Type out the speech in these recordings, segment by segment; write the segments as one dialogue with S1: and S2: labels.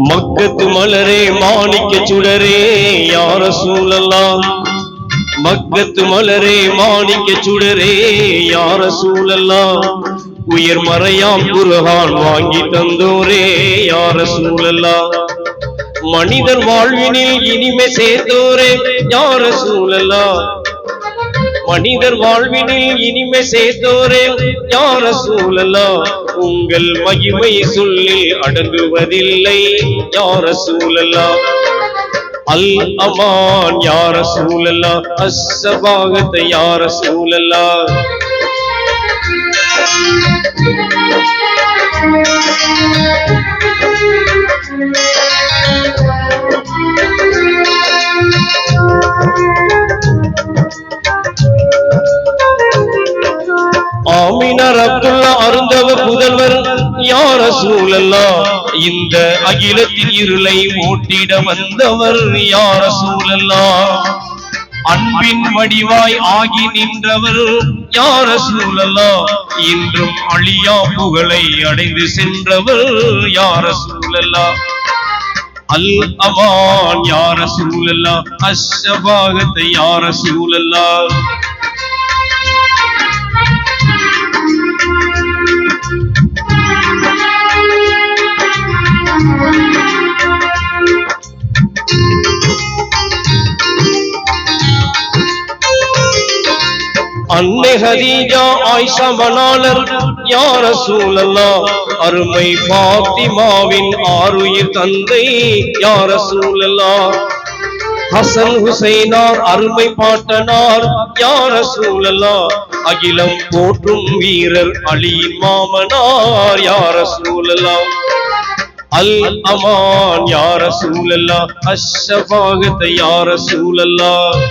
S1: மக்கத்து மலரே மாணிக்க சுடரே யா ரசூலல்லாஹ் மக்கத்து மலரே மாணிக்க சுடரே யா ரசூலல்லாஹ் உயர் மறையாம் குர்ஆன் வாங்கி தந்தோரே யா ரசூலல்லாஹ் மனிதர் வாழ்வினில் இனிமை சேர்த்தோரே யா ரசூலல்லாஹ் மனிதர் வாழ்வினில் இனிமை சேர்த்தோரே யா ரசூலல்லாஹ் உங்கள் மகிமை சொல்லி அடங்குவதில்லை யா ரசூலல்லாஹ் அல் அமான் யா ரசூலல்லாஹ் அஸ்ஸபாகத் யா ரசூலல்லாஹ் ஆமினார் அப்துல்லா அருந்தவ புதல்வர் யா ரசூலல்லாஹ் இந்த அகிலத்தின் இருளை ஓட்டிட வந்தவர் யா ரசூலல்லாஹ் அன்பின் வடிவாய் ஆகி நின்றவர் யா ரசூலல்லாஹ் இன்றும் அழியா புகழை அடைந்து சென்றவர் யா ரசூலல்லாஹ் அல் அமான் யா ரசூலல்லாஹ் அஸ்ஸபாகத் யா ரசூலல்லாஹ் அன்னை ஹதீஜா ஆயிஷா மணாளர் யா ரசூலல்லாஹ் அருமை ஃபாத்திமாவின் ஆருயிர் தந்தை யா ரசூலல்லாஹ் ஹசன் ஹுசைனார் அருமை பாட்டனார் யா ரசூலல்லாஹ் அகிலம் போற்றும் வீரர் அலியின் மாமனார் யா ரசூலல்லாஹ் அல் அமான் யா ரசூலல்லாஹ் அஸ்ஸபாகத் யா ரசூலல்லாஹ்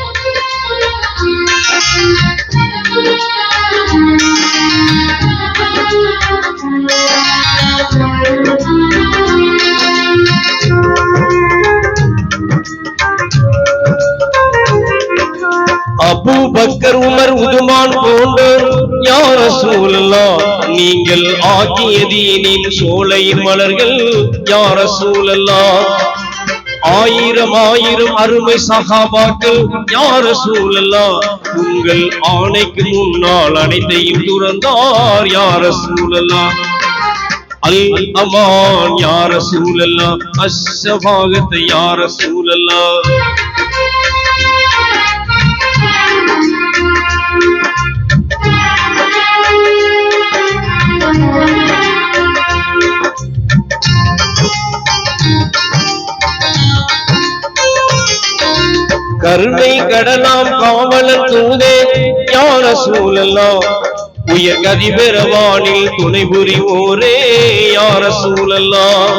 S1: அபூ பக்கர் உமர் உதுமான் போன்றோர் யா ரசூலல்லாஹ் நீங்கள் ஆக்கிய தீனின் சோலையின் மலர்கள் யா ரசூலல்லாஹ் ஆயிரம் ஆயிரம் அருமை சஹாபாக்கள் யா ரசூலல்லாஹ் உங்கள் ஆணைக்கு முன்னால் அனைத்தையும் துறந்தார் யா ரசூலல்லாஹ் அல் அமான் யா ரசூலல்லாஹ் அஸ்ஸபாகத் யா ரசூலல்லாஹ் கருணை கடலாம் காவலன் தூதே யா ரசூலல்லாஹ் உயர் கதி பெறவானில் துணை புரிவோரே யா ரசூலல்லாஹ்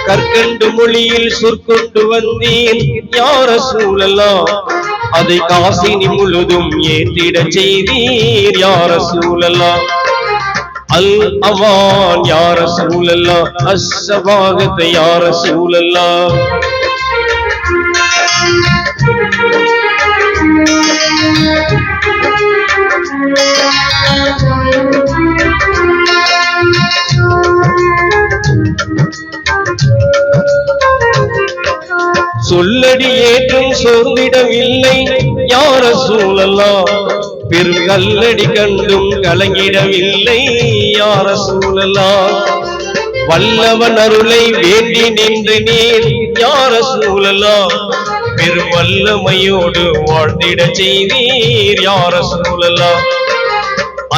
S1: கற்கண்டு மொழியில் சொற்கொண்டு வந்தீர் யா ரசூலல்லாஹ் அதை காசினி முழுதும் ஏற்றிட செய்தீர் யா ரசூலல்லாஹ் அல் அமான் யா ரசூலல்லாஹ் அஸ்ஸபாகத் யா ரசூலல்லாஹ் சொல்லடி ஏற்றும் சோர்ந்திடவில்லை யா ரசூலல்லாஹ் பெரும் கல்லடி கண்டும் கலங்கிடவில்லை யா ரசூலல்லாஹ் வல்லவன் அருளை வேண்டி நின்று நீர் யா ரசூலல்லாஹ் பெரும் வல்லமையோடு வாழ்ந்திட செய்தீர் யா ரசூலல்லாஹ்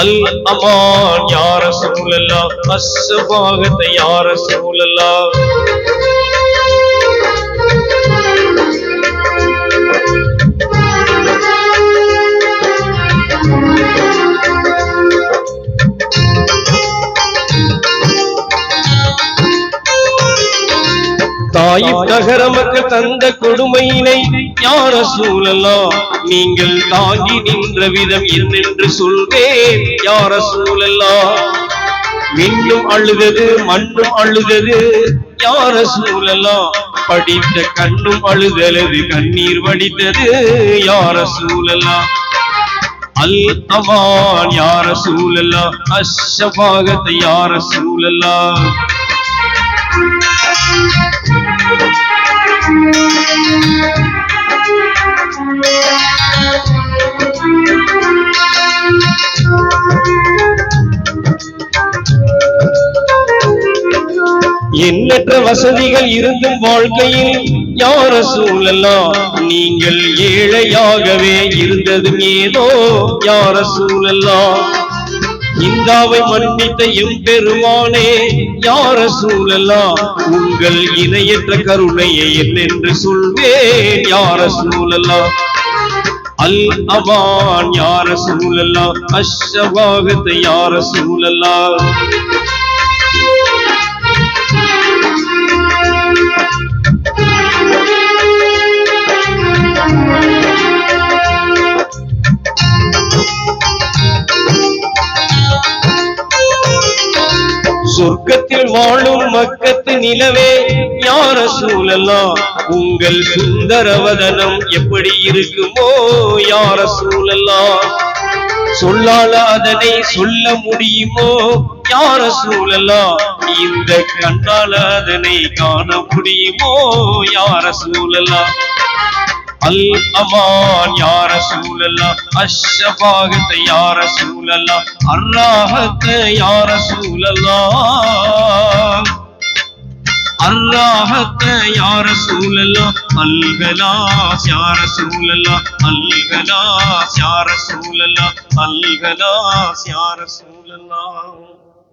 S1: அல் அமான் யா ரசூலல்லாஹ் அஸ்ஸபாகத் யா ரசூலல்லாஹ் தாயிப் நகர மக்கள் தந்த கொடுமையினை யா ரசூலல்லாஹ் நீங்கள் தாங்கி நின்ற விதம் என்னென்று சொல்வேன் யா ரசூலல்லாஹ் விண்ணும் அழுதது மண்ணும் அழுதது யா ரசூலல்லாஹ் படித்த கண்ணும் அழுதலது கண்ணீர் வடித்தது யா ரசூலல்லாஹ் அல் அமான் யா ரசூலல்லாஹ் அஸ்ஸபாகத் யா ரசூலல்லாஹ் எண்ணற்ற வசதிகள் இருந்தும் வாழ்க்கையில் யா ரசூலல்லாஹ் நீங்கள் ஏழையாகவே இருந்ததும் ஏதோ யா ரசூலல்லாஹ். இந்தாவை மன்னித்த எம்பெருமானே யா ரசூலல்லாஹ் உங்கள் இணையற்ற கருணையை என்னென்று சொல்வேன் யா ரசூலல்லாஹ். அல் அமான் யா ரசூலல்லாஹ், அஷ்ஷபாகத் யா ரசூலல்லாஹ். சொர்க்கத்தில் வாழும் மக்கத்து நிலவே யா ரசூலல்லாஹ் உங்கள் சுந்தரவதனம் எப்படி இருக்குமோ யா ரசூலல்லாஹ். சொல்லால அதனை சொல்ல முடியுமோ யா ரசூலல்லாஹ், இந்த கண்ணால அதனை காண முடியுமோ யா ரசூலல்லாஹ். அல் அமான் யா ரசூலல்லாஹ், அஷ்ஷபாகத் யா ரசூலல்லாஹ், அர்ராஹத் யா ரசூலல்லாஹ், அர்ராஹத் யா ரசூலல்லாஹ், அல் கலாஸ் யா ரசூலல்லாஹ், அல் கலாஸ் யா ரசூலல்லாஹ், அல் கலாஸ் யா ரசூலல்லாஹ்.